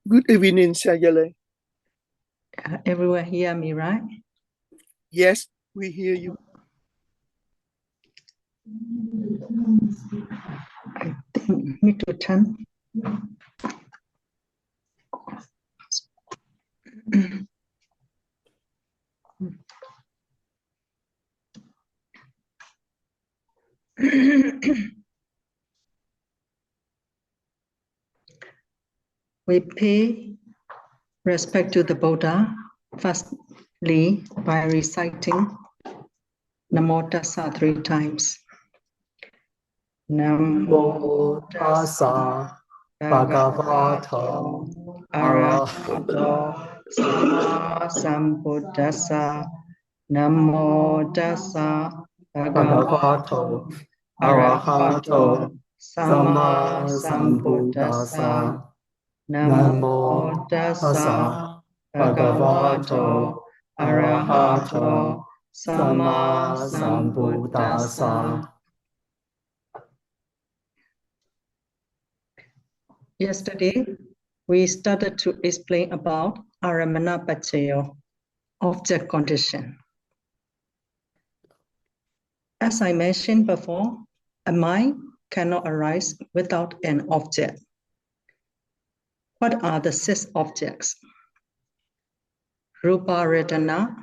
Good evening, Sayale. Everyone hear me, right? Yes, we hear you. I think need to turn. We pay respect to the Buddha, firstly by reciting Namo Tassa 3 times. Namo Tassa Bhagavato Arahato Sama Sambuddhassa. Namo Tassa Bhagavato Arahato Sama Sambuddhassa. Namo Tassa Bhagavato Arahato Sama Sambuddhassa. Yesterday, we started to explain about Aramana Pachayo, object condition. As I mentioned before, a mind cannot arise without an object. What are the 6 objects? Rupa Vedana,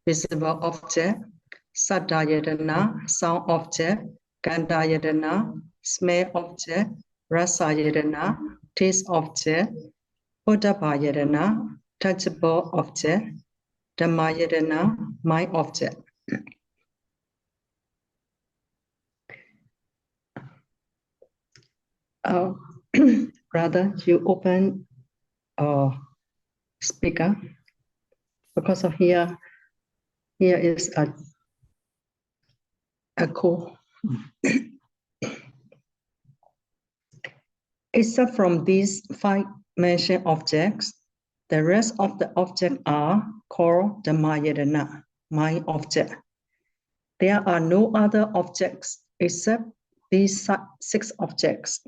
visible object, Saddhayatana, sound object, Gandhayatana, smell object, Rasayatana, taste object, Bodhabhayatana, touchable object, Dhammayatana, mind object. Rather, you open speaker because of here is a echo. Except from these 5 mentioned objects, the rest of the objects are called Dhammayatana, mind object. There are no other objects except these 6 objects.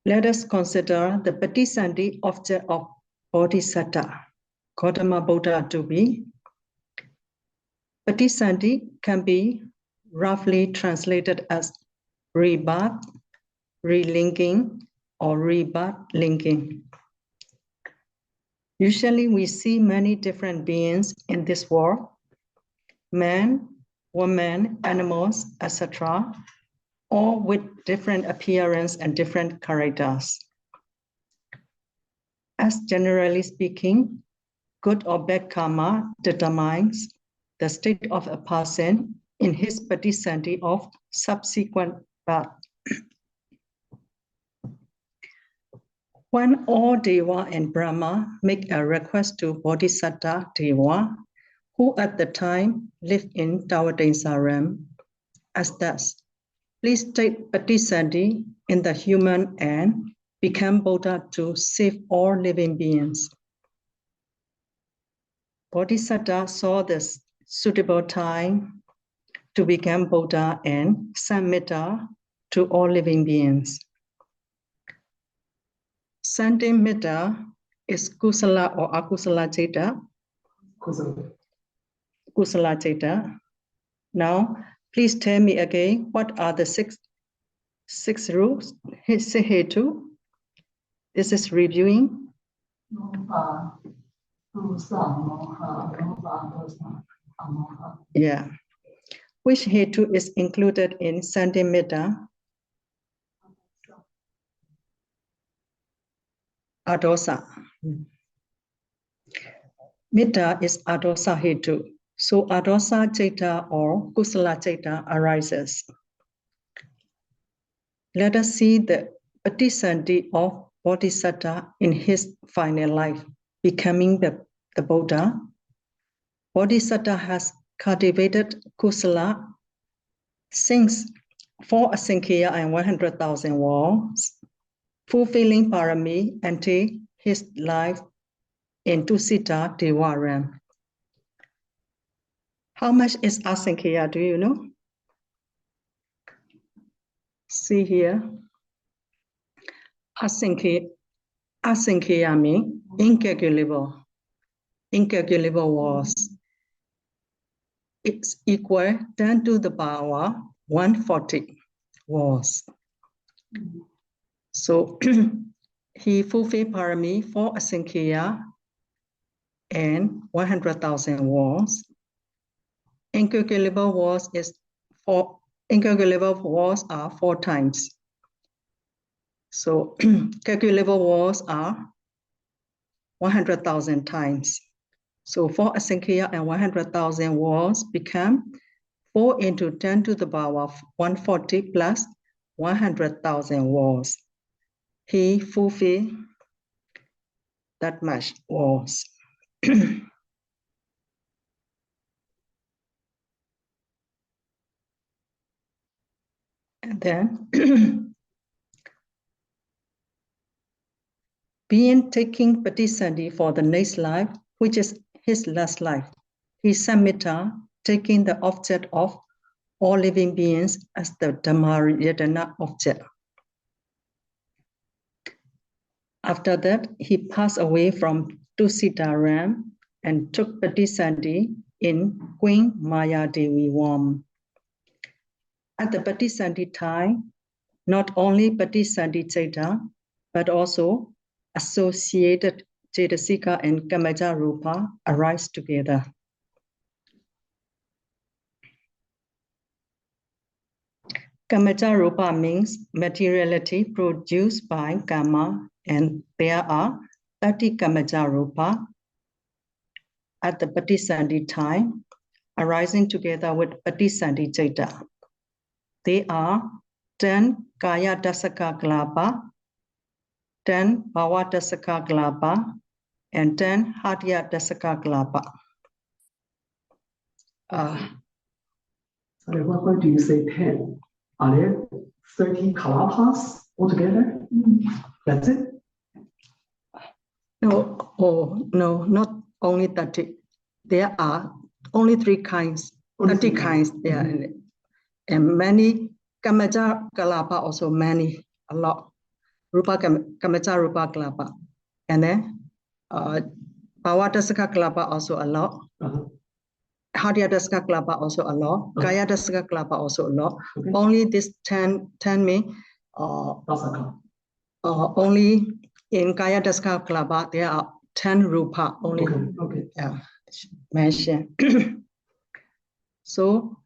Let us consider the Patisandhi object of Bodhisattva, Gautama Buddha to be. Patisandhi can be roughly translated as rebirth, relinking, or rebirth linking. Usually we see many different beings in this world, men, women, animals, etc., all with different appearance and different characters. As generally speaking, good or bad karma determines the state of a person in his patisandhi of subsequent birth. When all Deva and Brahma make a request to Bodhisattva Deva, who at the time lived in Tawadinsaram, as thus, please take patisandhi in the human and become Buddha to save all living beings. Bodhisattva saw this suitable time to become Buddha and send metta to all living beings. Sending metta is kusala or akusala citta? Kusala citta. Now, please tell me again, what are the six rules? Hetu. This is reviewing. Yeah. Which hetu is included in sending metta? Adosa. Metta is adosa hetu. So adosa citta or kusala citta arises. Let us see the patisandhi of Bodhisattva in his final life, becoming the Buddha. Bodhisattva has cultivated kusala since 4 asankhya and 100,000 worlds, fulfilling parami until his life in Tusita Devaram. How much is asankhya, do you know? See here. Asinkhya means incalculable. Incalculable was. It's equal 10 to the power 140 was. So he fulfilled parami for Asinkhya and 100,000 was. Incalculable was are 4 times. So calculable was are 100,000 times. So for Asinkhya and 100,000 was become 4 into 10 to the power of 140 plus 100,000 was. He fulfilled that much was. And then being taking Patisandi for the next life, which is his last life, he Samhita taking the object of all living beings as the Dhammayatana object. After that, he passed away from Tusitaram and took Patisandi in Queen Maya Devi womb. At the Patisandi time, not only Patisandi Chaita, but also associated Cetasika and Kamaja Rupa arise together. Kamaja Rupa means materiality produced by Kama, and there are 30 Kamaja Rupa at the Patisandi time, arising together with Patisandi Chaita. They are 10 Kaya Dasaka Kalapa, 10 Bhava Dasaka Kalapa, and 10 Hadya Dasaka Kalapa. Sorry, why do you say 10? Are there 30 kalapas altogether? That's it? No, not only 30. There are only 3 kinds, 30 kinds. Yeah, and many Kamaja Kalapa also many, a lot. Kamaja Rupa Kalapa. And then Bhavadasaka Kalapa also a lot. Hadya Dasaka Kalapa also a lot. Kaya Dasaka Kalapa also a lot. Okay. Only this 10 mean only in Kaya Dasaka Kalapa there are 10 Rupa only. Okay. Yeah, mentioned. So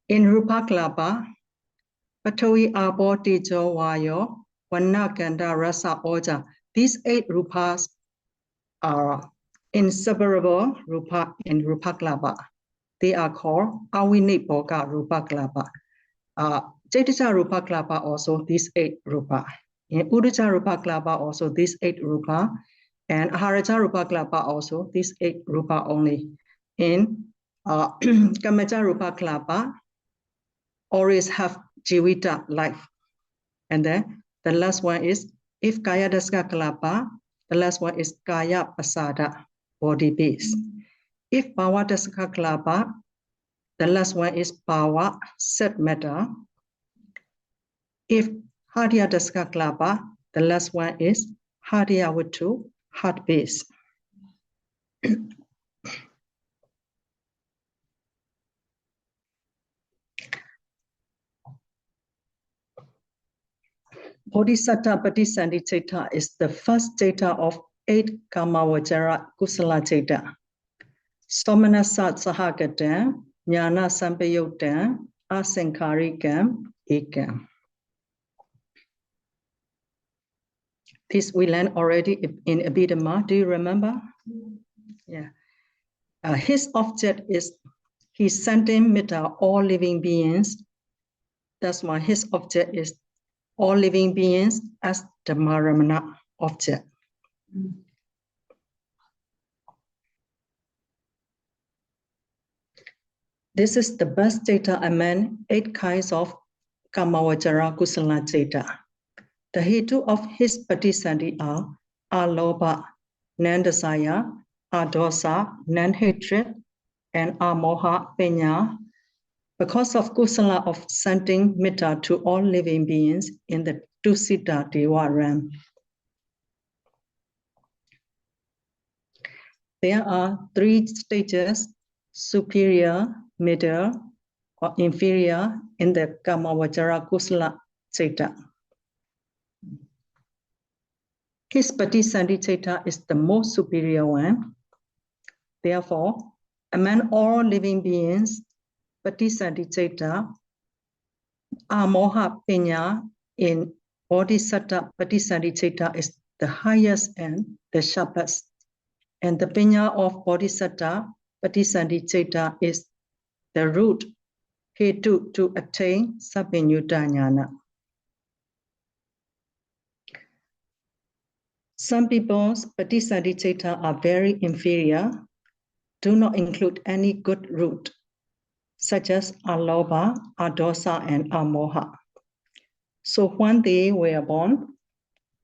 in Rupa Kalapa, Patavi Abo Tijo Vayo, Vanna Ganda Rasa Oja, these 8 Rupas are inseparable Rupa in Rupa Kalapa. They are called Awinipoka Rupa Kalapa. Chaitanya Rupa Kalapa also these 8 Rupa. In Uddhacca Rupa Kalapa also these 8 Rupa. And Aharaja Rupa Kalapa also these 8 Rupa only. In Kamaja Rupa Kalapa always have Jivita life. And then the last one is, if Kaya Dasaka Kalapa, the last one is Kaya Pasada, body base. If Bhava Dasaka Kalapa, the last one is Bhava, set matter. If Hadya Dasaka Kalapa, the last one is Hadya Vatu, heart base. Bodhisattva Patisandi Chaita is the first Chaita of 8 Kamavajara Kusala Chaita. Somanasa Sahagatam, Jnana Sampayotam, Asankarikam, Ekam. This we learned already in Abhidhamma. Do you remember? Yeah. His object is he sending metta all living beings. That's why his object is all living beings as the Maramana object. This is the best Chaita among 8 kinds of Kamavajara Kusala Chaita. The hetu of his Patisandi are Aloba, non-desire, Adosa, non-hatred, and Amoha, Penya, because of Kusala of sending Metta to all living beings in the two-seater Dewa ram. There are 3 stages, superior, middle, or inferior in the Kamavajara Kusala Chaita. His Patisandhi Chaita is the most superior one. Therefore, among all living beings, Patisandhi Chaita, Amoha Pinya in Bodhisattva Patisandhi Chaita is the highest and the sharpest. And the Pinya of Bodhisattva Patisandhi Chaita is the root hetu to attain Sabbinyutta Jnana. Some people's Patisandhi Chaita are very inferior, do not include any good root, such as Aloba, Adosa, and Amoha. So when they were born,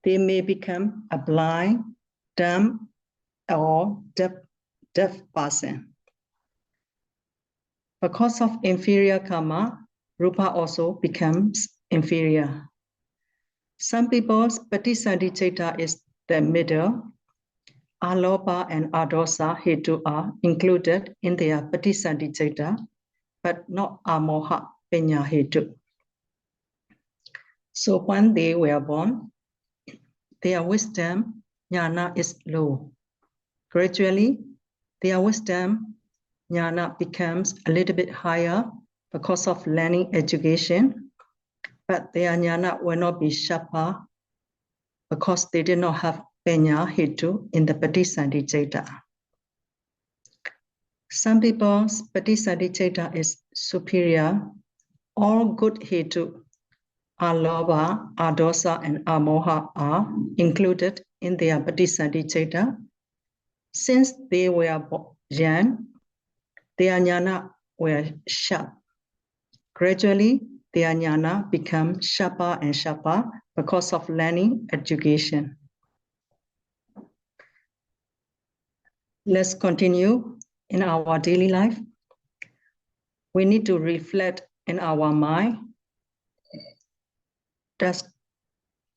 they may become a blind, dumb, or deaf person. Because of inferior karma, Rupa also becomes inferior. Some people's Patisandhi Chaita is the middle. Alopa and Adosa hetu are included in their Patisandhi Chaita, but not Amoha Pinya hetu. So when they were born, their wisdom, jnana, is low. Gradually, their wisdom, jnana, becomes a little bit higher because of learning education, but their jnana will not be sharper because they did not have Penya hetu in the Patisandhi Chaita. Some people's Patisandhi Chaita is superior. All good hetu, Aloba, Adosa, and Amoha are included in their Patisandhi Chaita. Since they were young, their jnana were sharp. Gradually, their jnana become sharper and sharper because of learning education. Let's continue in our daily life. We need to reflect in our mind. Does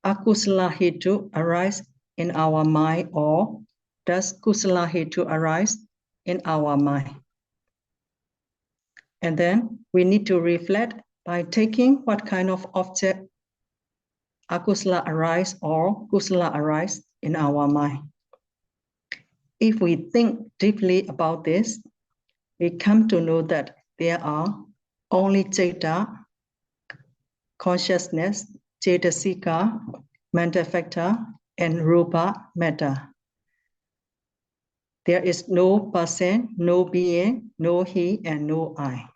akusala hetu arise in our mind, or does kusala hetu arise in our mind? And then we need to reflect by taking what kind of object akusala arise or kusala arise in our mind. If we think deeply about this, we come to know that there are only Chaita, consciousness, Cetasika, mental factor, and Rupa matter. There is no person, no being, no he, and no I.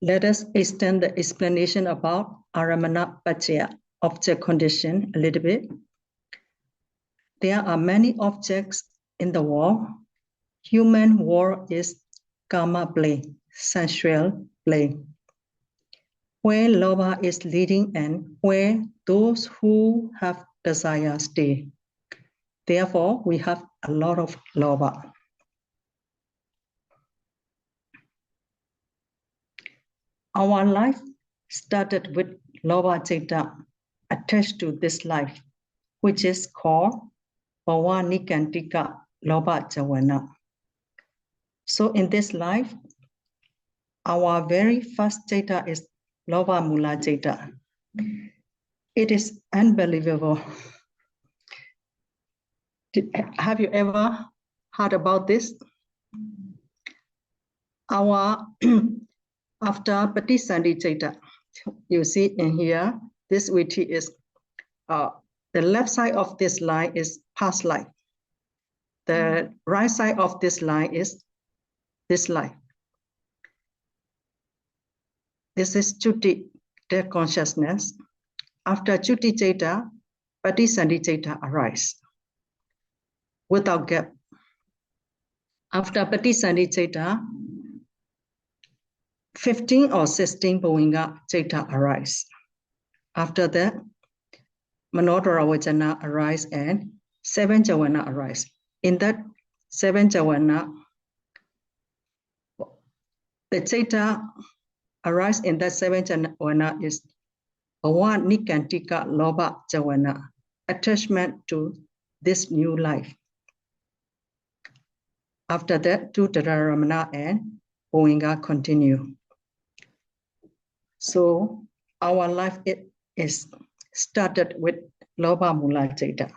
Let us extend the explanation about Aramana Pachaya, object condition, a little bit. There are many objects in the world. Human world is karma plane, sensual plane, where lobha is leading and where those who have desire stay. Therefore, we have a lot of lobha. Our life started with lobha chaita attached to this life, which is called bhava nikantika lobha javana. So in this life, our very first chaita is lobha mula chaita. It is unbelievable. Have you ever heard about this? Our after Patisandhi Chaita, you see in here, this viti is the left side of this line is past life. The right side of this line is this life. This is Chuti, their consciousness. After Chuti Chaita, Patisandhi Chaita arise without gap. After Patisandhi Chaita, 15 or 16 Bhovinga Chaita arise. After that, Manodara Vajana arise and 7 Javana arise. In that 7 Javana, the Chaita arise in that seven jhana is bhava nikantika loba jhana, attachment to this new life. After that, two Dhararamana and Goenka continue. So our life is started with Loba Mula Citta.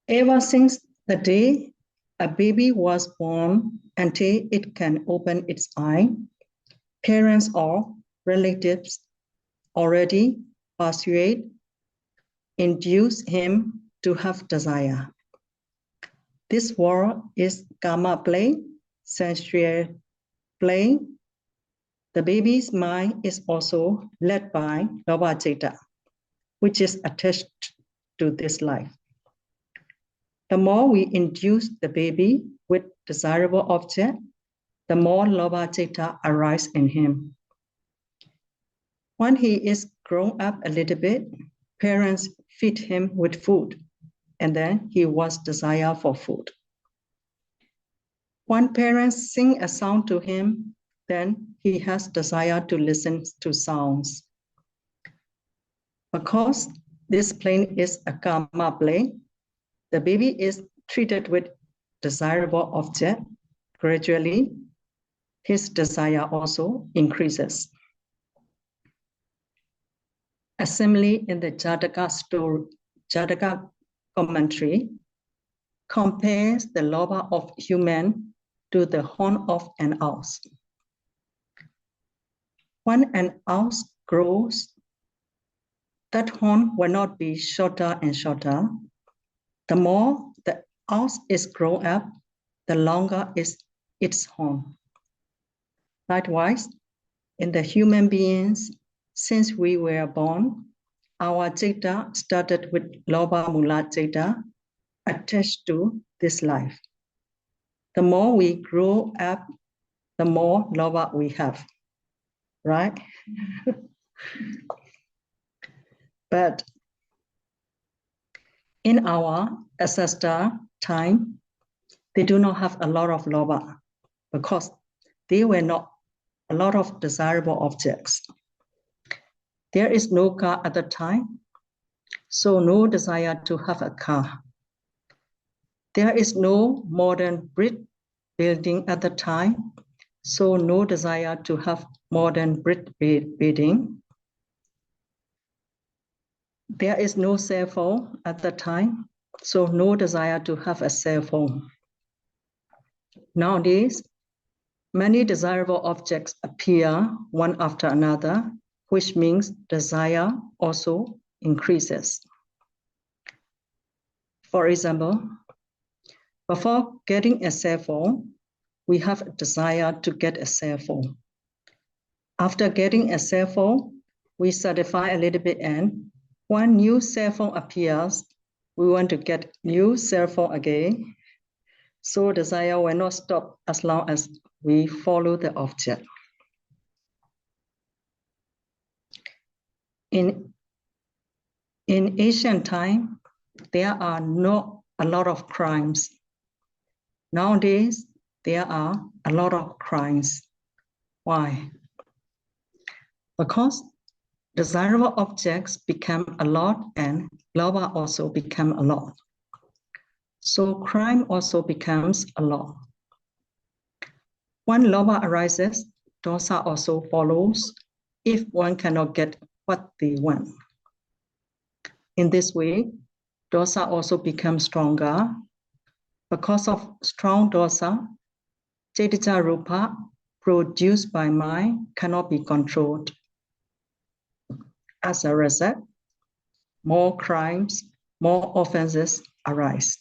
Ever since the day a baby was born until it can open its eye, parents or relatives already persuade, induce him to have desire. This world is karma play, sensual play. The baby's mind is also led by Loba Citta, which is attached to this life. The more we induce the baby with desirable object, the more Loba Citta arises in him. When he is grown up a little bit, parents feed him with food, and then he wants desire for food. When parents sing a song to him, then he has desire to listen to sounds. Because this plane is a karma plane, the baby is treated with desirable object. Gradually, his desire also increases. Assembly in the Jataka commentary compares the loba of human to the horn of an ox. When an ox grows, that horn will not be shorter and shorter. The more the ox is grown up, the longer is its horn. Likewise, in the human beings, since we were born, our citta started with Loba Mula Citta attached to this life. The more we grow up, the more Loba we have, right? But in our ancestor time, they do not have a lot of Loba because they were not a lot of desirable objects. There is no car at the time, so no desire to have a car. There is no modern brick building at the time, so no desire to have modern brick building. There is no cell phone at the time, so no desire to have a cell phone. Nowadays, many desirable objects appear one after another, which means desire also increases. For example, before getting a cell phone, we have a desire to get a cell phone. After getting a cell phone, we satisfy a little bit, and when new cell phone appears, we want to get new cell phone again. So desire will not stop as long as we follow the object. In ancient time, there are not a lot of crimes. Nowadays, there are a lot of crimes. Why? Because desirable objects become a lot and loba also become a lot. So crime also becomes a lot. When loba arises, dosa also follows if one cannot get what they want. In this way, dosa also becomes stronger. Because of strong dosa, Chaitanya Rupa produced by mind cannot be controlled. As a result, more crimes, more offenses arise.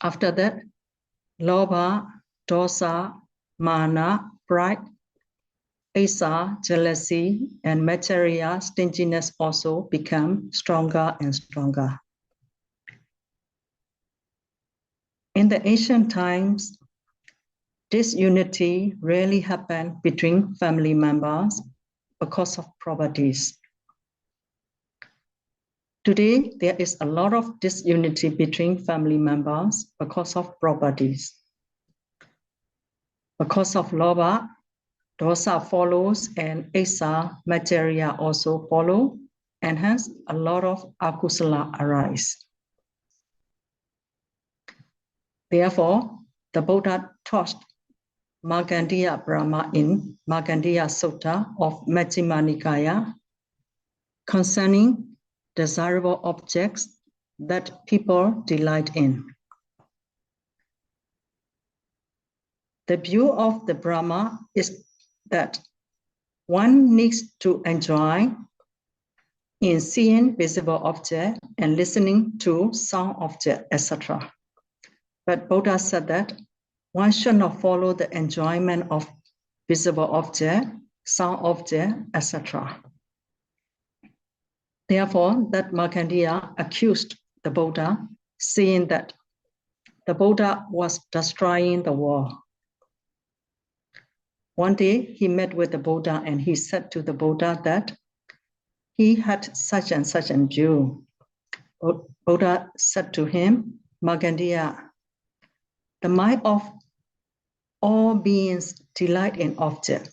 After that, lobha, dosa, mana, pride, asa, jealousy, and material stinginess also become stronger and stronger. In the ancient times, disunity rarely happened between family members because of properties. Today, there is a lot of disunity between family members because of properties. Because of Loba, Dosa follows and Asa material also follow, and hence a lot of Akusala arise. Therefore, the Buddha taught Markandeya Brahma in Markandeya Sutta of Majjhima Nikaya concerning desirable objects that people delight in. The view of the Brahma is that one needs to enjoy in seeing visible object and listening to sound object, etc. But Buddha said that one should not follow the enjoyment of visible object, sound object, etc. Therefore, that Markandeya accused the Buddha, saying that the Buddha was destroying the world. One day, he met with the Buddha and he said to the Buddha that he had such and such a view. Buddha said to him, Markandeya, the mind of all beings delight in objects.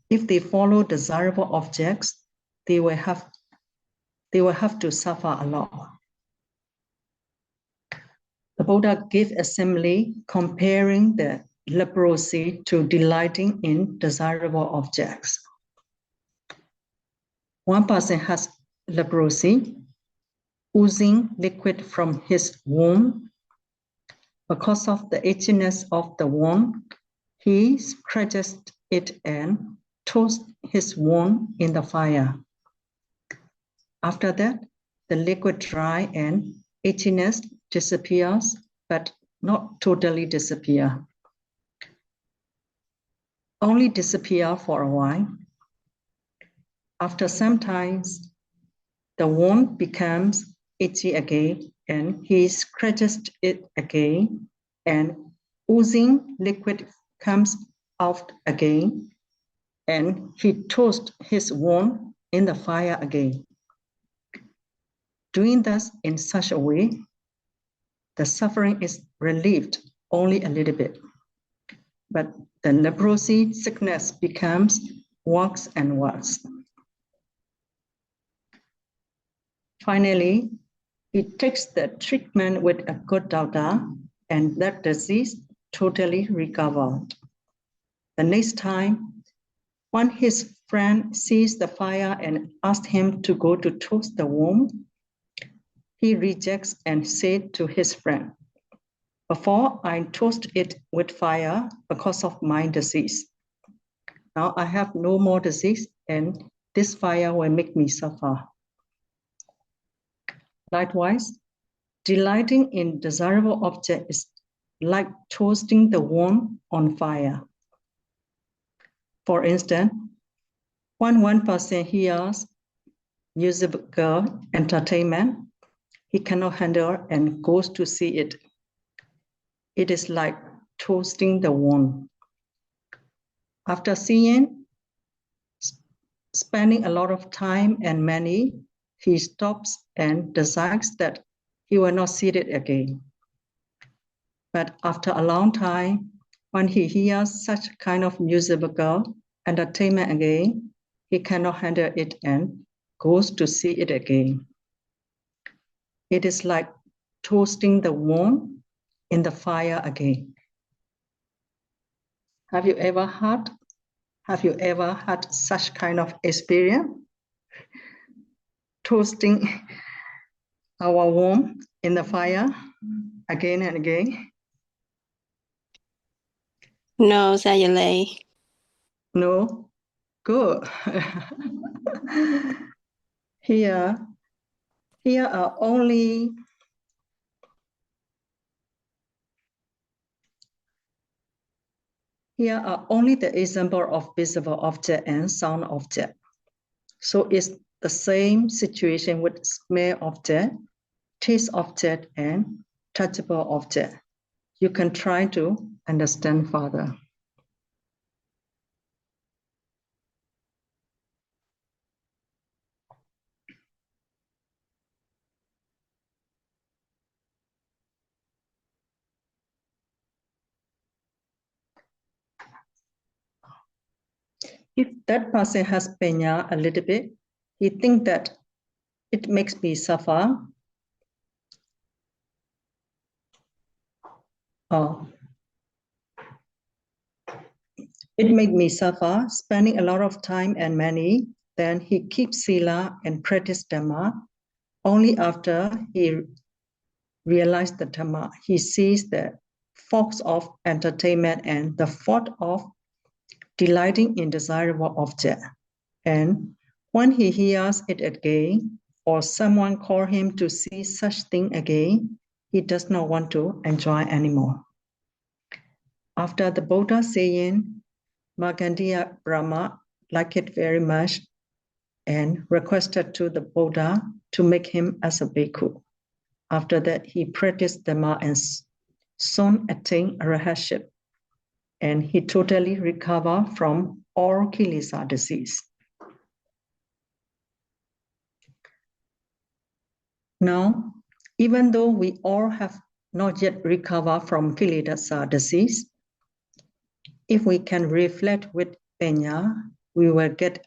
If they follow desirable objects, they will have to suffer a lot. The Buddha gave a simile comparing the leprosy to delighting in desirable objects. One person has leprosy, oozing liquid from his wound. Because of the itchiness of the wound, he scratches it and toasts his wound in the fire. After that, the liquid dry and itchiness disappears, but not totally disappear. Only disappear for a while. After some time, the wound becomes itchy again, and he scratches it again, and oozing liquid comes out again, and he toasts his wound in the fire again. Doing this in such a way, the suffering is relieved only a little bit, but the leprosy sickness becomes worse and worse. Finally, he takes the treatment with a good doctor, and that disease totally recovered. The next time, when his friend sees the fire and asks him to go to toast the wound, he rejects and said to his friend, before I toast it with fire because of my disease. Now I have no more disease, and this fire will make me suffer. Likewise, delighting in desirable object is like toasting the wound on fire. For instance, when one person hears musical entertainment, he cannot handle and goes to see it. It is like toasting the wound. After seeing, spending a lot of time and money, he stops and decides that he will not see it again. But after a long time, when he hears such kind of musical entertainment again, he cannot handle it and goes to see it again. It is like toasting the wound in the fire again. Have you ever had such kind of experience? Toasting our wound in the fire again and again? No, Sayalay. No? Good. Here are only the example of visible object and sound object. So it's the same situation with smell object, taste object, and touchable object. You can try to understand further. If that person has penya a little bit, he think that it makes me suffer. Oh, it made me suffer, spending a lot of time and money. Then he keeps sila and practice dhamma. Only after he realized the dhamma, he sees the faults of entertainment and the fault of delighting in desirable object. And when he hears it again, or someone call him to see such thing again, he does not want to enjoy anymore. After the Buddha saying, Markandeya Brahma liked it very much and requested to the Buddha to make him as a bhikkhu. After that, he practiced Dhamma and soon attained arahantship, and he totally recovered from all kilesa disease. Now, even though we all have not yet recovered from kilesa disease, if we can reflect with penya, we will get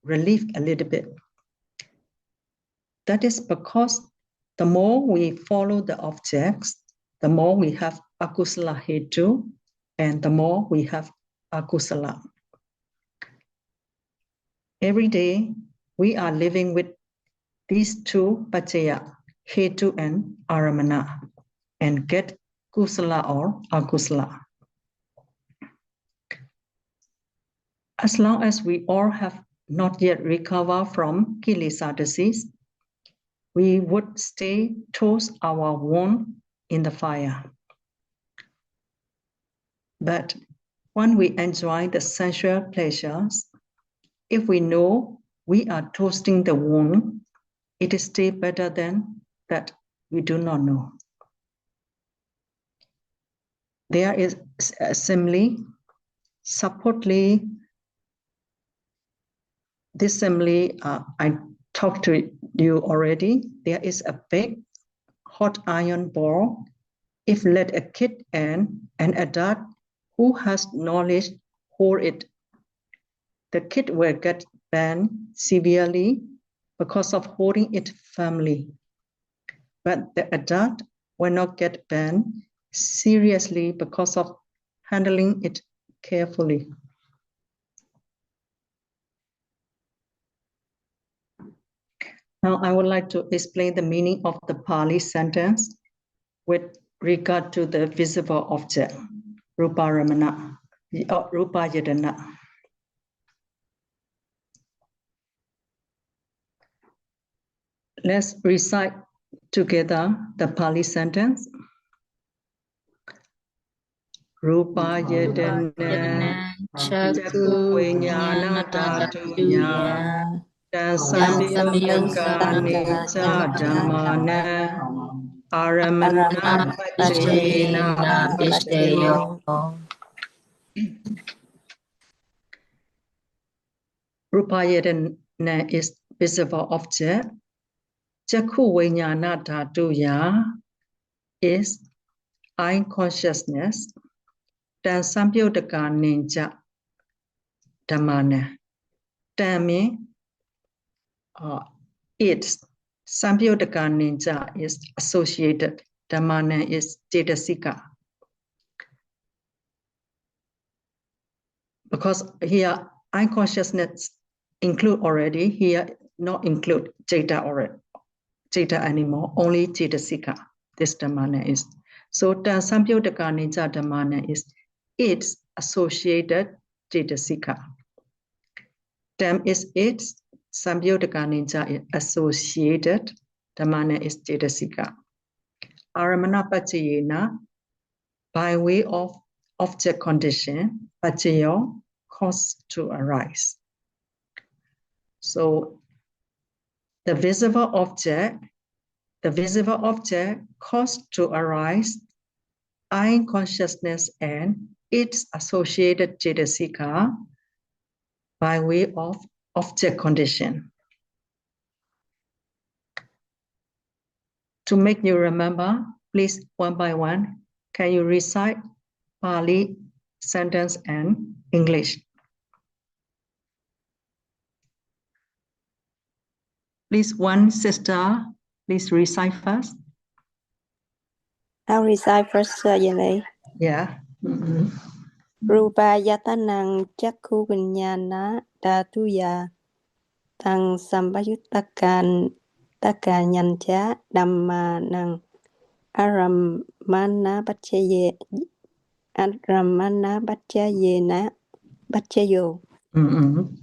relief a little bit. That is because the more we follow the objects, the more we have akusala hetu, and the more we have akusala. Every day, we are living with these two paccaya, hetu and aramana, and get kusala or akusala. As long as we all have not yet recovered from kilesa disease, we would stay towards our wound in the fire. But when we enjoy the sensual pleasures, if we know we are toasting the wound, it is still better than that we do not know. There is a simile, supportly, this simile I talked to you already. There is a big hot iron ball. If let a kid and an adult who has knowledge hold it, the kid will get banned severely because of holding it firmly. But the adult will not get banned seriously because of handling it carefully. Now I would like to explain the meaning of the Pali sentence with regard to the visible object, ruparamana, rupayadana. Let's recite together the Pali sentence. Rupayadana Chakku Vinyana Dhatuya Samyogani Cha Dhammana Aramana Pachena Ishtayo. Rupayadana is visible object. Chakku Vinyana Dhatuya is eye consciousness. Then Samyogani Ninja Dhammana. Then means it's Samyogani Ninja is associated. Dhammana is Cetasika. Because here eye consciousness include already, here not include Ceta already, Ceta anymore, only Cetasika. This Dhammana is. So the Samyogani Ninja Dhammana is its associated Cetasika. Them is its Samyogani Ninja is associated. Dhammana is Cetasika. Aramana Pachayena, by way of object condition, Pachayo cause to arise. So the visible object cause to arise eye consciousness and its associated cetasika by way of object condition. To make you remember, please one by one, can you recite Pali sentence and English? Please, one sister, please recite first. I'll recite first, Sayalay. Yeah. Mm-mm. Rupa yatanang chakku vinyana dhatuya tang sambayuttakan takanyancha dhammanang aramana bacchayo. Mm-mm.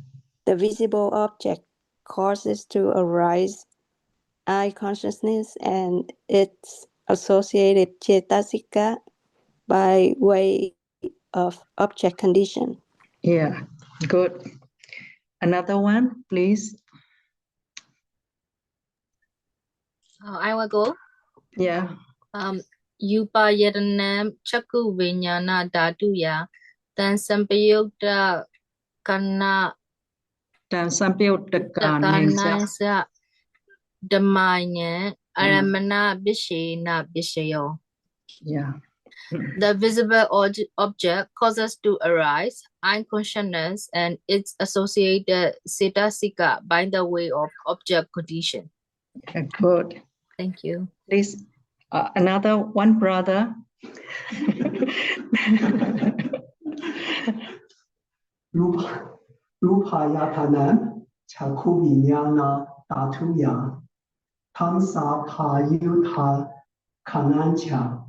The visible object causes to arise eye consciousness and its associated cetasika by way of object condition. Yeah, good. Another one, please. I will go. Yeah. Upayadanam Chakku Vinyana Dhatuya Tan Sampayukta Kana Dan sampai tekan Takana Sa Dhammanya Aramana Vishena Vishayo. Yeah. The visible object causes to arise eye consciousness and its associated cetasika by the way of object condition. Good. Thank you. Please, another one brother. Rupayatanam Chakuvinyana Dhatuya Tamsa Payuta Kanancha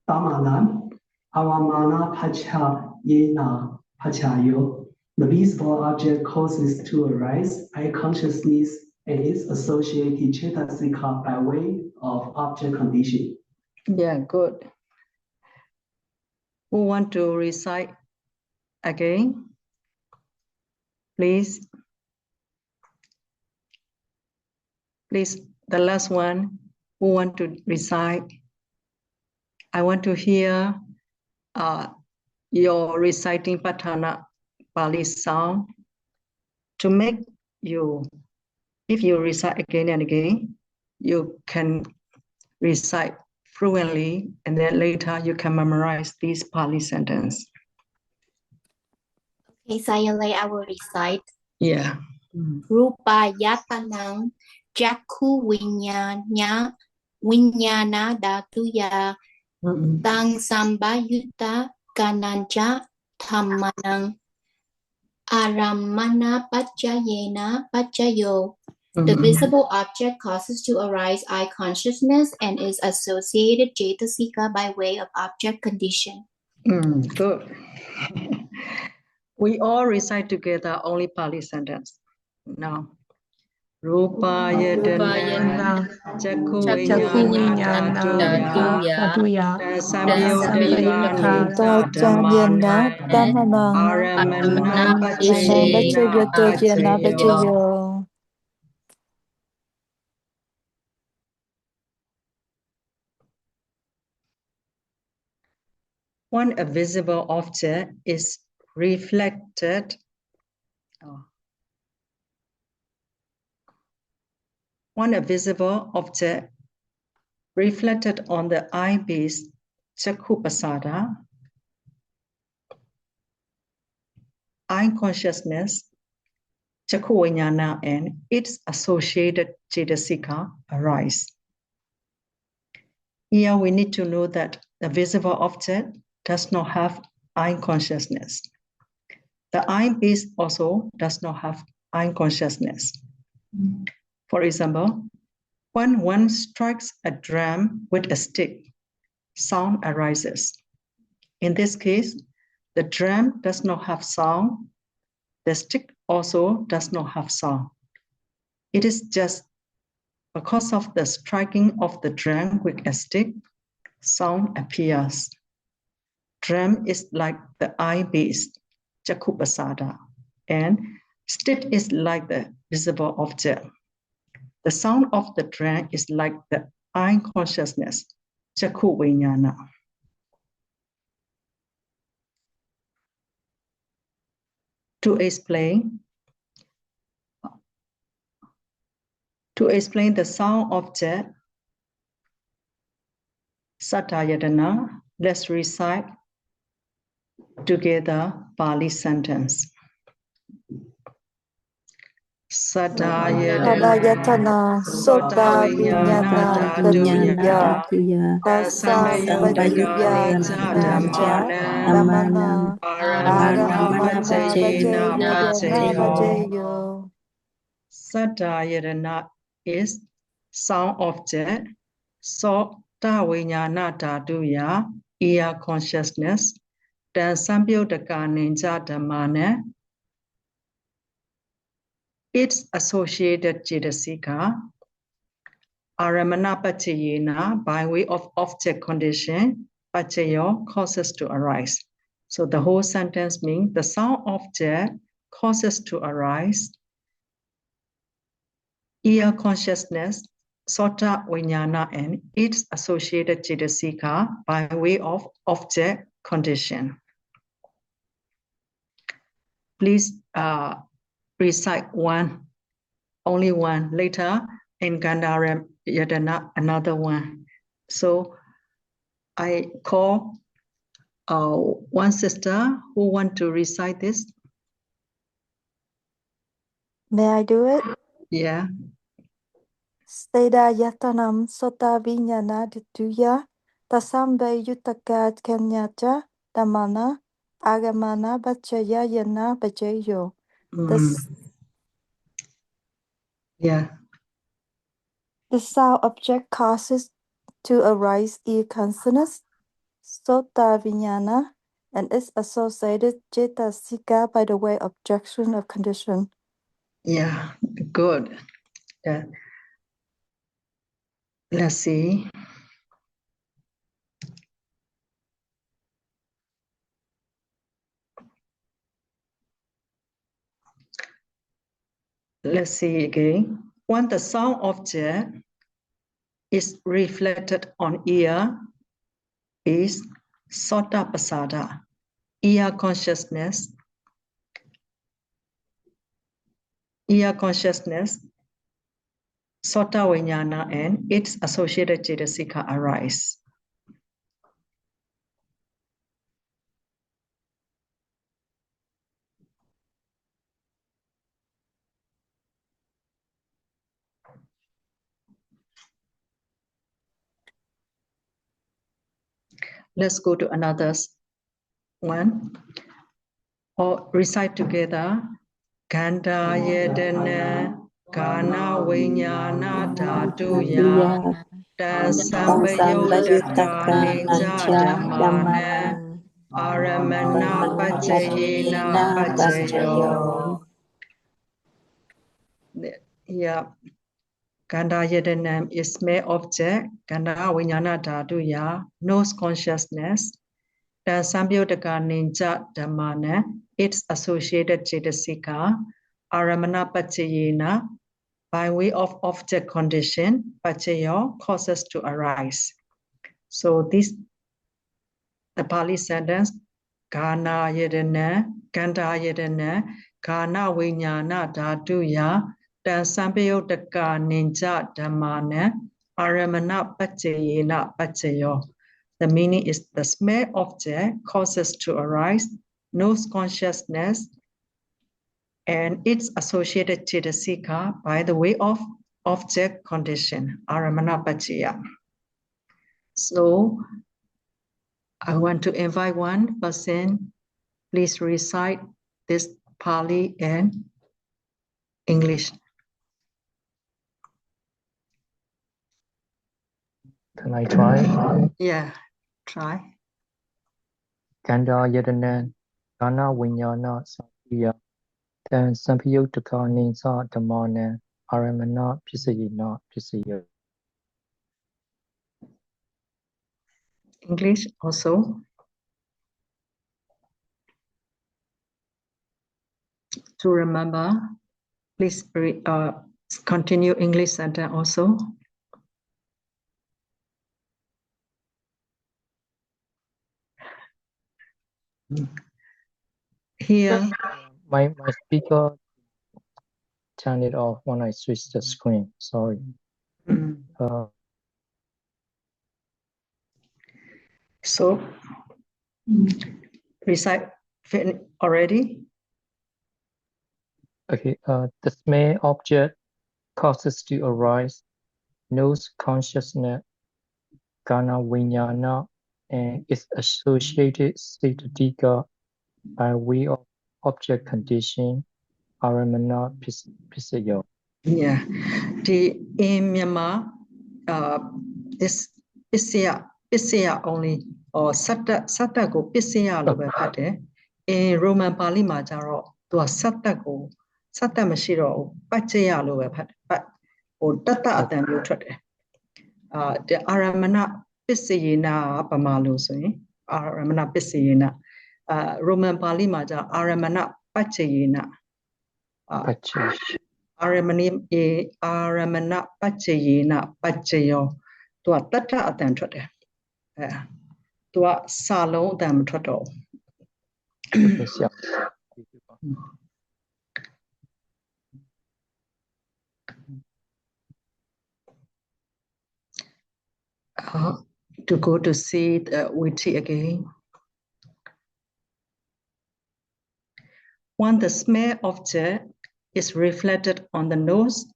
Damanam Aramana Pacha Yena Pachayo. The visible object causes to arise eye consciousness and its associated cetasika by way of object condition. Yeah, good. Who want to recite again? Please. Please, the last one. Who want to recite? I want to hear your reciting Patthana Pali sound to make you, if you recite again and again, you can recite fluently, and then later you can memorize these Pali sentence. Okay, Sayalay, I will recite. Yeah. Rupa yatanang jakku vinyana dhatuya tang sambayutta kananja dhammanang aramana bacchayo. The visible object causes to arise eye consciousness and is associated cetasika by way of object condition. Good. We all recite together only Pali sentence. Now, Rupa yedana Chakku vinyana dhatuya Samyutta Dhamana Aramana Bacchayo Bacchayo. When a visible object is reflected, when a visible object reflected on the eyepiece, Chakku Pasada, eye consciousness, Chakku Vinyana, and its associated Cetasika arise. Here we need to know that the visible object does not have eye consciousness. The eyepiece also does not have eye consciousness. For example, when one strikes a drum with a stick, sound arises. In this case, the drum does not have sound. The stick also does not have sound. It is just because of the striking of the drum with a stick, sound appears. Drum is like the eyepiece, Chakku Pasada, and stick is like the visible object. The sound of the drum is like the eye consciousness, Chakku Vinyana. To explain the sound object, Satayadana, let's recite together Pali sentence. Sadayatana Sadayatana Sota Sota Vinyana Vinyana Dhatuya Dhatuya Tasambayutta Tasambayutta Nija Namana Aramana Aramana Bajena Bajeya Yena Bajayo. Bajeyo. Sadayatana is sound object. Sota Vinyana Dhatuya ear consciousness. Then Sambyodaka Ninja Dhamana. Its associated Jitasika. Aramana Pachayena by way of object condition, Pachayo causes to arise. So the whole sentence means the sound object causes to arise. Ear consciousness, Sota Vijnana and its associated Jitasika by way of object condition. Please recite one, only one. Later in Gandhara Yadana, another one. So I call one sister who want to recite this. May I do it? Yeah. Sadayatanam Sota Vinyana Dhatuya Tasambayutta Kenyacha Damana Agamana Bachaya Yena Bajayo. Yeah. The sound object causes to arise ear consciousness, Sota Vinyana, and is associated Cetasika by the way objection of condition. Yeah. Good. Yeah. Let's see. Let's see again. When the sound object is reflected on ear, is Sota Pasada, ear consciousness. Ear consciousness, Sota Vijnana, and its associated Cetasika arise. Let's go to another one. Or recite together. Kanda Yedana Kana Vijnana Dhatuya Tasambayutta Ninja Dhamana Aramana Pachayena Pachayo. Yeah. Kanda Yedana is mere object. Kanda Vijnana Dhatuya knows consciousness. The Sambyodaka Ninja Dhamana, its associated Cetasika, Aramana Pachayena, by way of object condition, Pachayo causes to arise. So this, the Pali sentence, Kana Yedana, Kanda Yedana, Kana Vijnana Dhatuya, the Sambyodaka Ninja Dhamana, Aramana Pachayena Pachayo. The meaning is the small object causes to arise, knows consciousness, and its associated Cetasika by the way of object condition, Aramana Pachaya. So I want to invite one person, please recite this Pali and English. Can I try? Yeah, try. Kanda Yadana Kana Vijnana Satya Tan Sampayutta Ninsa Dhamana Aramana Pisayena Pisaya. English also. To remember, please continue English sentence also. Here, My speaker turned it off when I switched the screen. Sorry. So recite already. Okay, the smell object causes to arise knows consciousness, Kana Vinyana, and its associated Siddhika by way of object condition, Aramana Pisayo. Yeah. ဒီ in Myanmar is ပစ္စယ only or စတ္တကိုပစ္စယလို့ပဲဖတ်တယ် in Roman Pali မှာကျတော့သူကစတ္တမရှိတော့ဘူးပัจเจยလို့ပဲဖတ်တယ်ဟိုတတအတန်မျိုးထွက်တယ်ဒီအာရမဏပစ္စယေနပမာလို့ဆိုရင်အာရမဏပစ္စယေနRoman Pali မှာကျအာရမဏပัจเจယေန အာရမဏပัจเจယေနပัจเจယောသူကတတအတန်ထွက်တယ်သူကစာလုံးအတန်မထွက်တော့to go to see the witty again. When the smell object is reflected on the nose,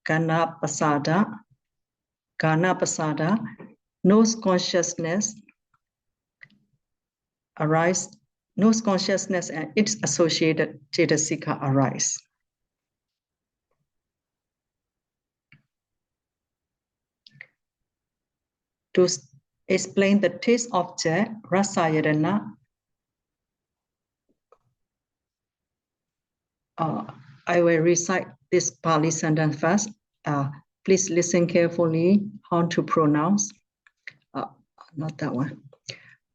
Gana Pasada, nose consciousness arise, nose consciousness and its associated Cetasika arise. To explain the taste object, Rasayadana, I will recite this Pali sentence first. Please listen carefully how to pronounce. Not that one.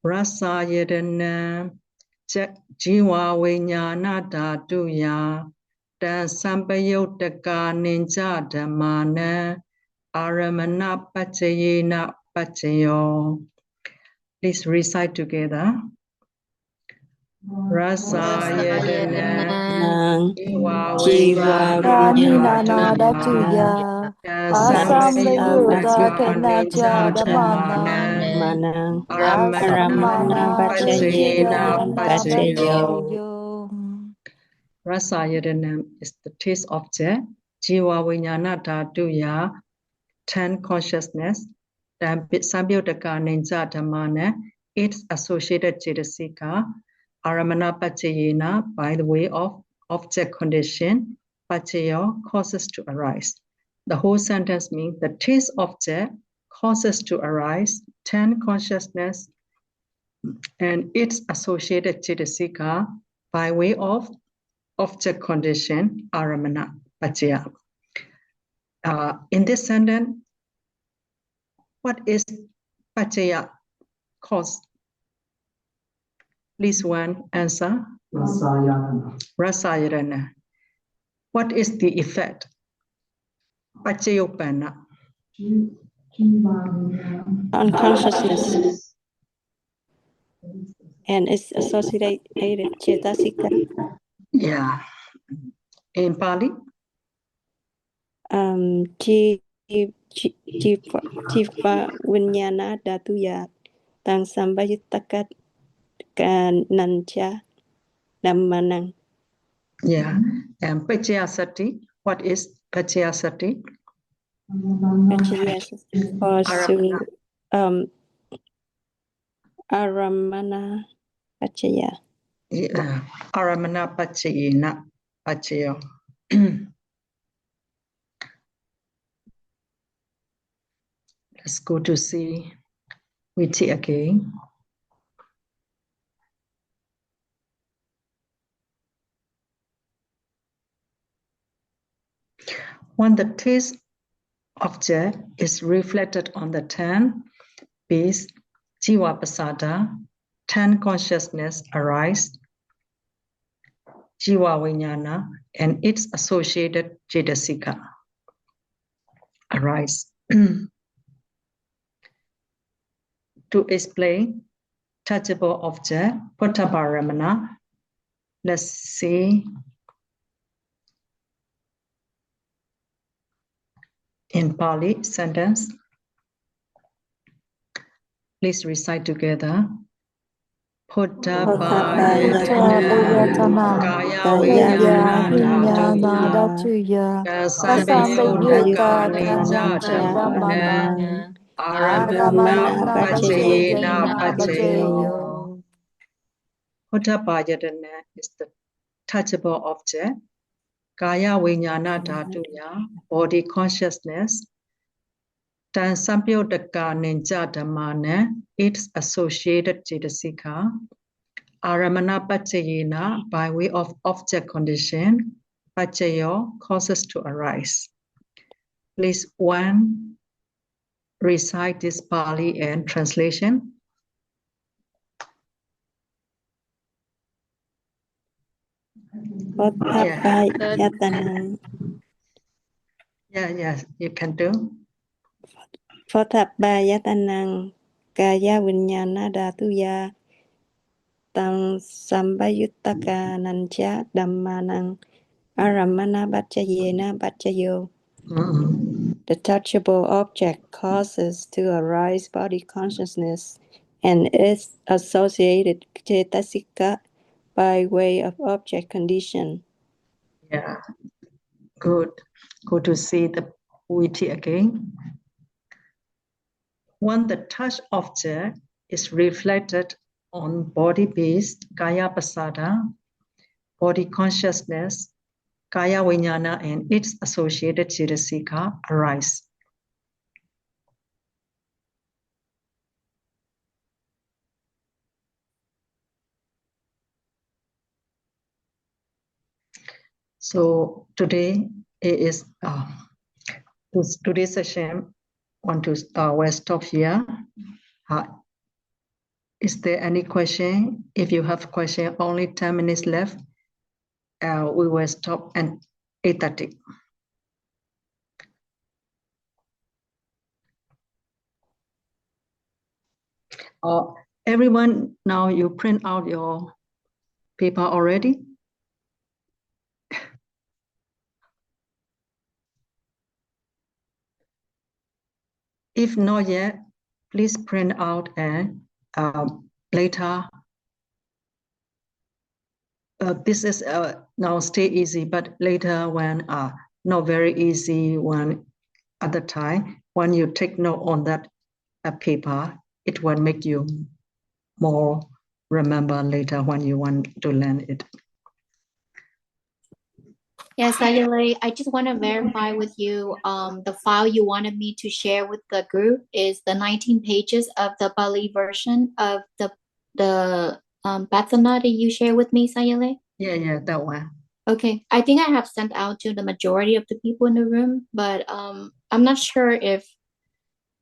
Rasayadana Jiwa Vinyana Dhatuya Dan Sampayotaka Ninja Dhammana Aramana Pachayena Pachayo. Please recite together. Rasayadana Jiva Nana Datuya Asamlayuta Kenaja Damana Manang Asamana Pachayena Pachayo. Rasayadana is the taste object. Jiva Vinyana Dhatuya 10 consciousness. Samyodaka Ninja Dhammana, its associated Cetasika. Aramana Pachayena by the way of object condition. Pachayo causes to arise. The whole sentence means the taste object causes to arise 10 consciousness and its associated Cetasika by way of object condition. Aramana Pachaya. In this sentence, what is Pachaya cause? Please one answer. Rasayadana. What is the effect? Pachayopana. unconsciousness and its associated Cetasika. Yeah. In Pali? Jiva Vinyana Dhatuya Tang Sambayutakat Kananja Dhammanang. Yeah. And Pachayasati. What is Pachayasati? Pursuing Aramana Pachaya. Yeah. Aramana Pachayena Pachayo. Let's go to see Viti again. When the taste object is reflected on the 10 base Jiva Pasada, 10 consciousness arise, Jiva Vinyana, and its associated Cetasika arise. To explain touchable object, Pottaparamana, let's see. In Pali sentence, please recite together. Putapayatana, Kaya Kaya Vinyana Vinyana Dhatuya, Datuya, Kasambayuta Kasambayuta Kanancha Kanancha Dhamana, Dhamana, Aramana Aramana Pachayena Pachayena Pachayo. Pachayo. Putapayatana is the touchable object. Kaya Vinyana Dhatuya, body consciousness. Tan Sampyotaka Ninja Dhammana, its associated Cetasika. Aramana Pachayena, by way of object condition, Pachayo causes to arise. Please one recite this Pali and translation. Photapayatana. Yeah, you can do. Photapayatana. Kaya Vinyana Dhatuya. Tang Sambayutaka Nancha Dhammanang. Aramana Bachayena Bachayo. The touchable object causes to arise body consciousness and its associated cetasika by way of object condition. Yeah, good. Good to see the poetry again. When the touch object is reflected on body-based Kaya Pasada, body consciousness, Kaya Vijnana and its associated Cetasika arise. So today is today's session. We'll stop here. Is there any question? If you have question, only 10 minutes left. We will stop at 8:30. Everyone, now you print out your paper already? If not yet, please print out and later. This is now stay easy, but later when not very easy one other time, when you take note on that paper, it will make you more remember later when you want to learn it. Yes, Sayale, I just want to verify with you, the file you wanted me to share with the group is the 19 pages of the Bali version of the Patthana that you share with me, Sayale? Yeah, that one. Okay, I think I have sent out to the majority of the people in the room, but I'm not sure if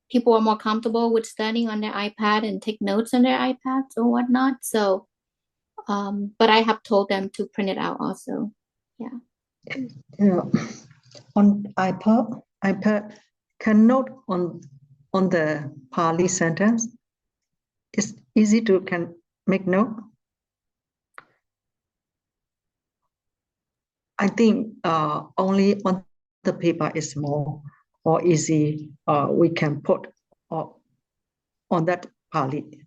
people are more comfortable with studying on their iPad and take notes on their iPads or whatnot. So, but I have told them to print it out also. Yeah. Yeah. On iPad can note on the Pali sentence. It's easy to can make note. I think only on the paper is more or easy. We can put on that Pali.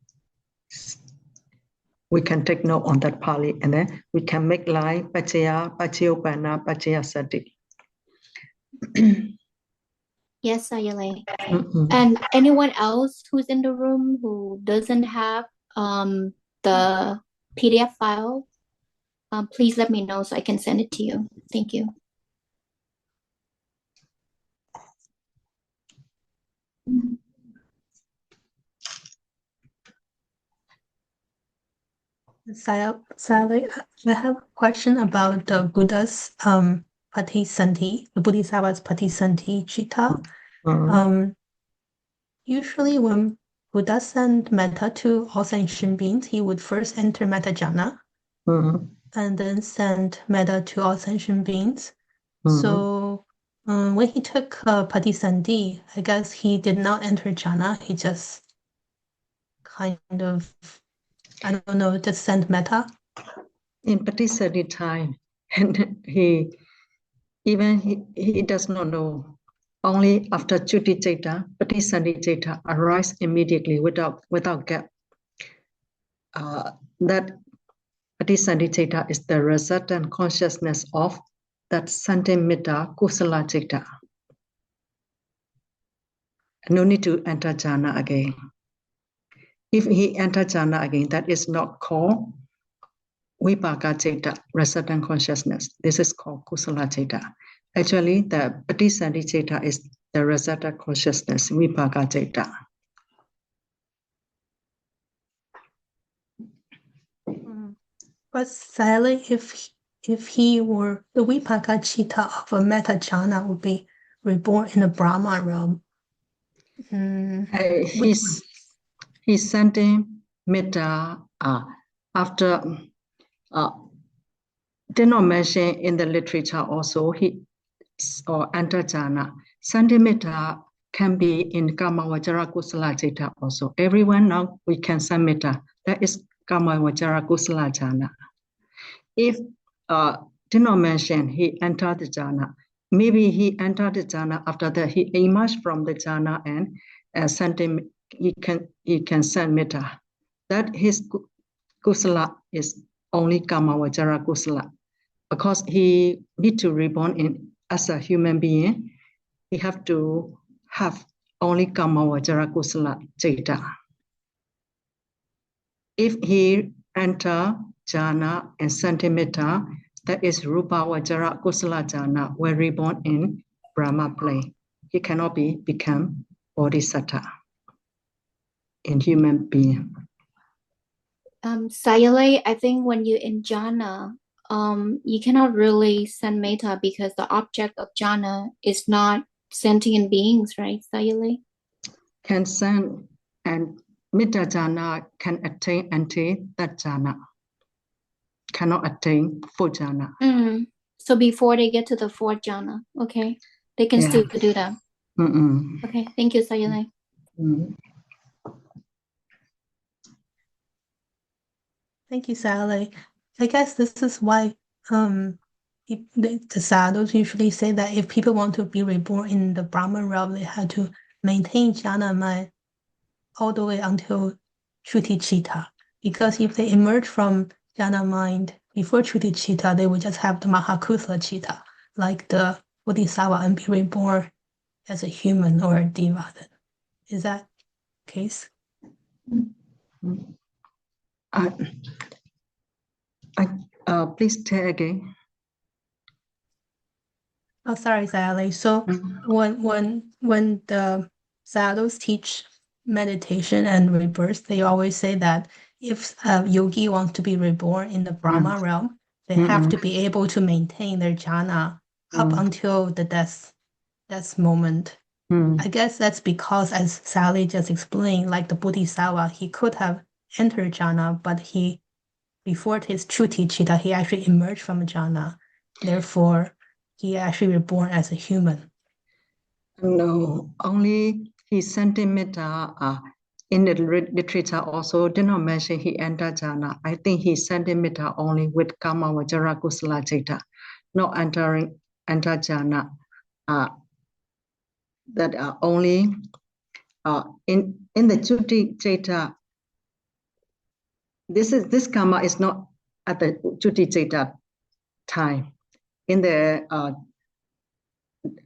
We can take note on that Pali, and then we can make line Pachaya, Pachayopana, Pachaya Sati. Yes, Sayale. And anyone else who's in the room who doesn't have the PDF file, please let me know so I can send it to you. Thank you. Sally, I have a question about the Buddha's Patisanti, the Bodhisattva's Patisanti Chitta. Usually when Buddha sent metta to all sentient beings, he would first enter metta jhana and then send metta to all sentient beings. So when he took Patisanti, I guess he did not enter jhana, he just kind of, I don't know, just sent metta. In Patisanti time, and he does not know. Only after Chuti Chaita, Patisanti Chaita arise immediately without gap. that Patisandhita is the resultant consciousness of that Santimita Kusala Citta. No need to enter jhana again. If he enter jhana again, that is not called Vipaka Citta, resultant consciousness. This is called Kusala Citta. Actually, the Patisandhita is the resultant consciousness, Vipaka Citta. But sadly, if he were the Vipaka Citta of a Metta jhana would be reborn in the Brahma realm. He's sending metta after did not mention in the literature also he or enter jhana. Sending metta can be in Kama Vajara Kusala Citta also. Everyone now we can send metta. That is Kama Vajara Kusala jhana. If did not mention he entered the jhana, maybe he entered the jhana after that he emerged from the jhana and sent him. He can send metta. That his kusala is only Kama Vajara Kusala. Because he need to reborn as a human being, he have to have only Kama Vajara Kusala Citta. If he enter jhana and sentimetta, that is Rupa Vajara Kusala jhana, where reborn in Brahma plane. He cannot become Bodhisattva in human being. Sayale, I think when you're in jhana, you cannot really send metta because the object of jhana is not sentient beings, right, Sayale? Can send and metta jhana can attain that jhana. Cannot attain full jhana. So before they get to the fourth jhana, okay, they can still do that. Okay, thank you, Sayale. Thank you, Sally. I guess this is why the sadhus usually say that if people want to be reborn in the Brahman realm, they have to maintain jhana mind all the way until Chuti Chitta. Because if they emerge from jhana mind before Chuti Chitta, they would just have the Mahakusala Chitta, like the Bodhisattva, and be reborn as a human or a deva. Is that the case? Please tell again. Oh, sorry, Sally. So when the sadhus teach meditation and rebirth, they always say that if a yogi wants to be reborn in the Brahma realm, they have to be able to maintain their jhana up until the death moment. I guess that's because, as Sally just explained, like the Bodhisattva, he could have entered jhana, but before his Chuti Chitta, he actually emerged from jhana. Therefore, he actually reborn as a human. No, only his sentimetta in the literature also did not mention he entered jhana. I think he sentimetta only with Kama Vajara Kusala Citta, not enter jhana. That are only in the Chuti Citta. This karma is not at the Chuti Citta time. In the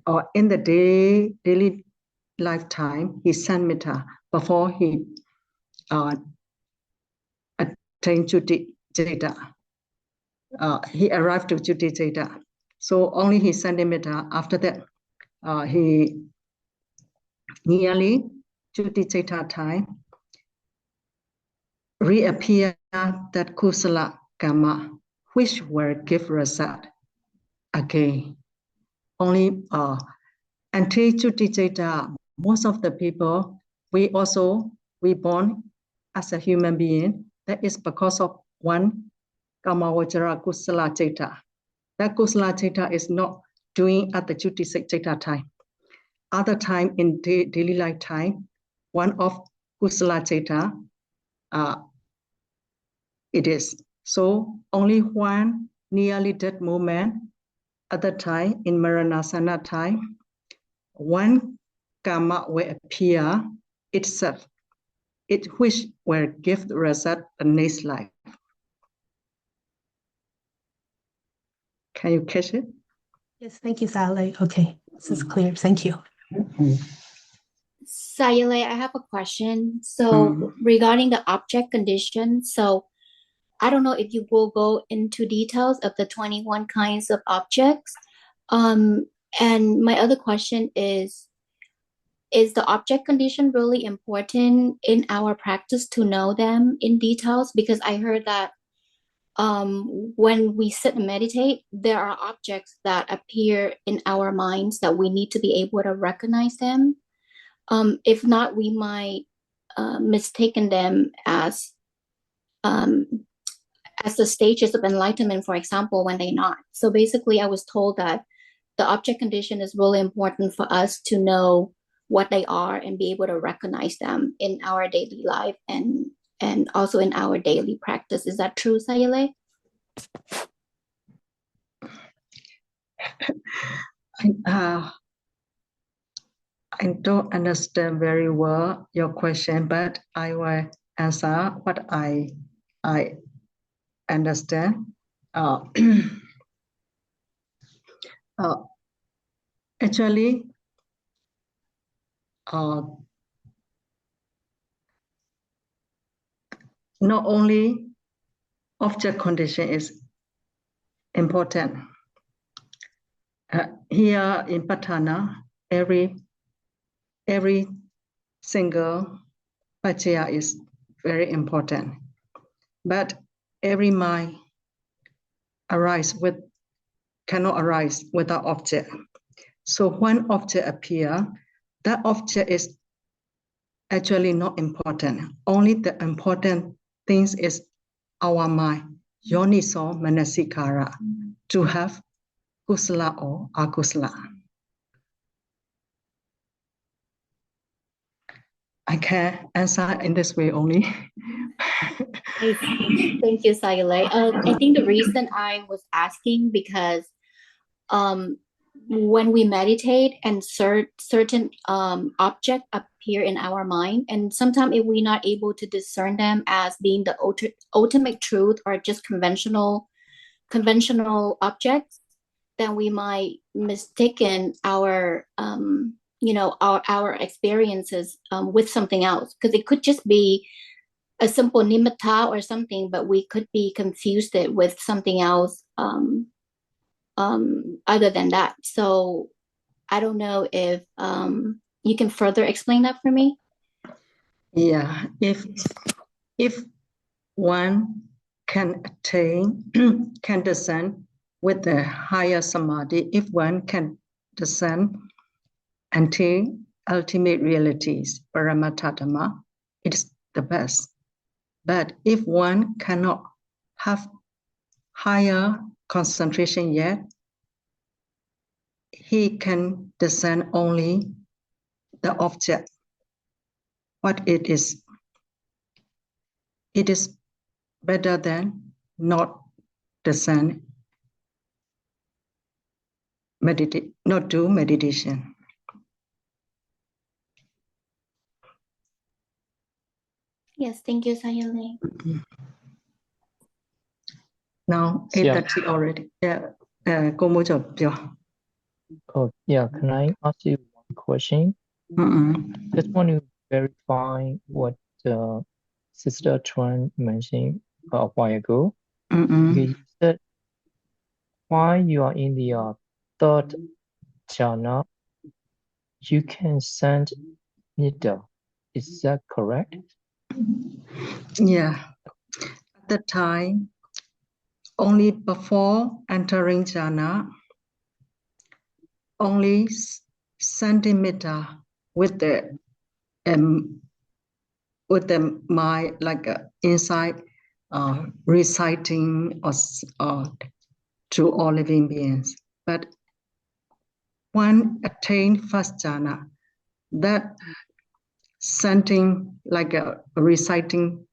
or in the daily lifetime, he sent metta before he attained Chuti Citta. He arrived to Chuti Citta. So only he sent metta. After that, he nearly Chuti Citta time reappear that kusala karma, which will give result again. Only until Chuti Citta, most of the people, we born as a human being. That is because of one Kama Vajara Kusala Citta. That Kusala Citta is not doing at the Chuti Citta time. Other time in daily lifetime, one of Kusala Citta, it is. So only one nearly dead moment at the time in Maranasana time, one karma will appear itself. it which will give the result the next life. Can you catch it? Yes, thank you, Sally. Okay, this is clear. Thank you. Sayele, I have a question. So regarding the object condition, so I don't know if you will go into details of the 21 kinds of objects. And my other question is the object condition really important in our practice to know them in details? Because I heard that when we sit and meditate, there are objects that appear in our minds that we need to be able to recognize them. If not, we might mistaken them as the stages of enlightenment, for example, when they're not. So basically, I was told that the object condition is really important for us to know what they are and be able to recognize them in our daily life and also in our daily practice. Is that true, Sayele? I don't understand very well your question, but I will answer what I understand. Actually, not only object condition is important. Here in Patthana, every single pacha is very important. But every mind cannot arise without object. So when object appear, that object is actually not important. Only the important things is our mind, yoniso manasikara, to have kusala or akusala. I can answer in this way only. Thank you, Sayele. I think the reason I was asking because when we meditate and certain objects appear in our mind, and sometimes if we're not able to discern them as being the ultimate truth or just conventional objects, then we might mistaken our our experiences with something else, because it could just be a simple nimitta or something, but we could be confused it with something else other than that. So I don't know if you can further explain that for me. Yeah, if one can attain, can descend with the higher samadhi, if one can descend until ultimate realities, paramattha, it's the best. But if one cannot have higher concentration yet, he can descend only the object, what it is. It is better than not descend, not do meditation. Yes, thank you, Sayele. Now, 8:30 already. Yeah, cô muốn chọn chưa? Oh, yeah. Can I ask you one question? Just want to verify what Sister Tran mentioned a while ago. You said while you are in the third jhana, you can send nidda. Is that correct? Yeah. At the time, only before entering jhana, only centimeter with the mind, like inside reciting or to all living beings. But when attain first jhana, that something like reciting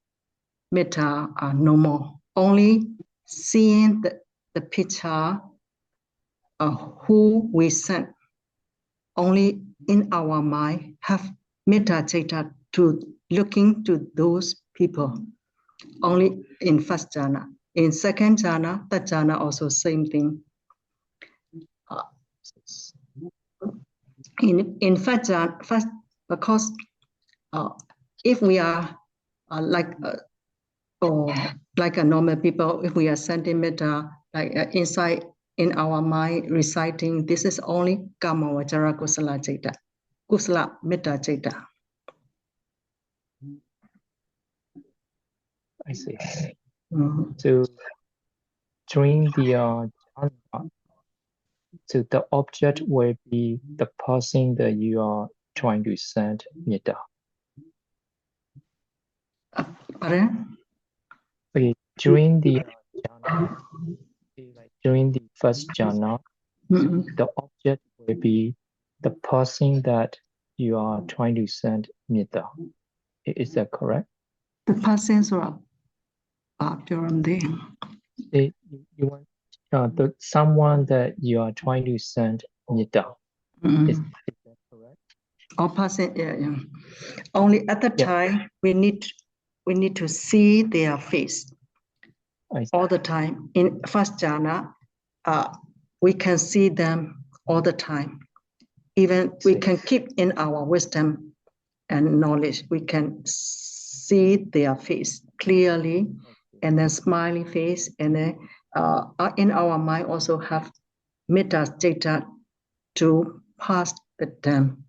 metta no more. Only seeing the picture of who we sent. Only in our mind have metta citta to looking to those people. Only in first jhana. In second jhana, third jhana also same thing. In first jhana, first, because if we are like a normal people, if we are sending metta, like inside in our mind reciting, this is only Kama Vajara Kusala Citta, Kusala Metta Citta. I see. So during the jhana, so the object will be the person that you are trying to send metta. Pardon? Okay, during the jhana, like during the first jhana, the object will be the person that you are trying to send metta. Is that correct? The persons are during the You want someone that you are trying to send metta. Is that correct? all person, yeah. Only at the time we need to see their face all the time. In first jhana, we can see them all the time. Even we can keep in our wisdom and knowledge, we can see their face clearly, and then smiling face, and then in our mind also have metta citta to pass with them.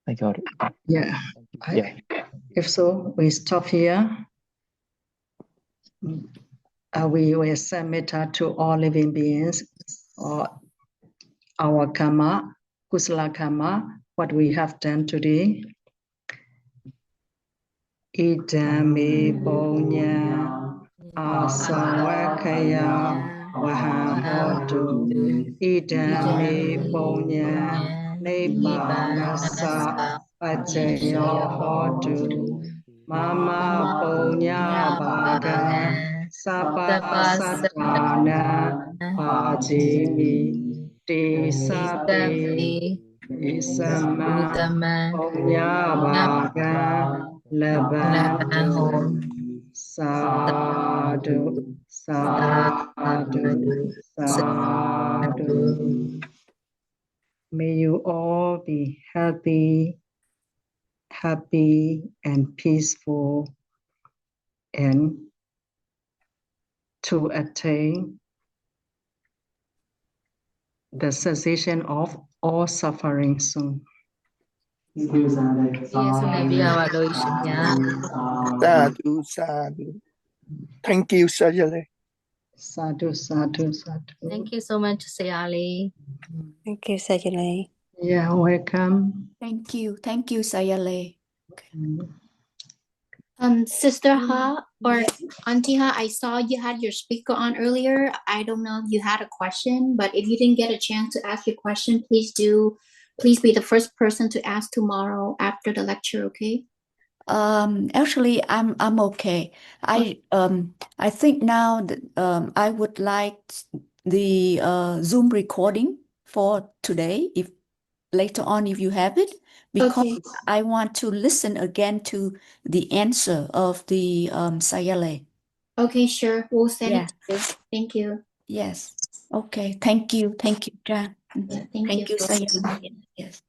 I got it. Yeah. If so, we stop here. We will send metta to all living beings, or our karma, kusala karma, what we have done today. Idami punya asawakaya wahamotu. Idami punya nibbanasa pacayo hotu. Mama punya baga sapa satana pajimi disapi isama punya baga lebaho sadhu sadhu sadhu. May you all be healthy, happy and peaceful, and to attain the cessation of all suffering soon. Sadhu, sadhu. Thank you, Sayale. Sadhu, sadhu, sadhu. Thank you so much, Sayali. Thank you, Sayale. Yeah, welcome. Thank you, Sayale. Sister Ha or Auntie Ha, I saw you had your speaker on earlier. I don't know if you had a question, but if you didn't get a chance to ask your question, please be the first person to ask tomorrow after the lecture, okay? Actually, I'm okay. I think now that I would like the Zoom recording for today, if later on if you have it, because I want to listen again to the answer of the Sayale. Okay, sure. We'll send it to you. Thank you. Yes. Okay. Thank you, Jan. Yeah, Thank you, for Sayale. Yes.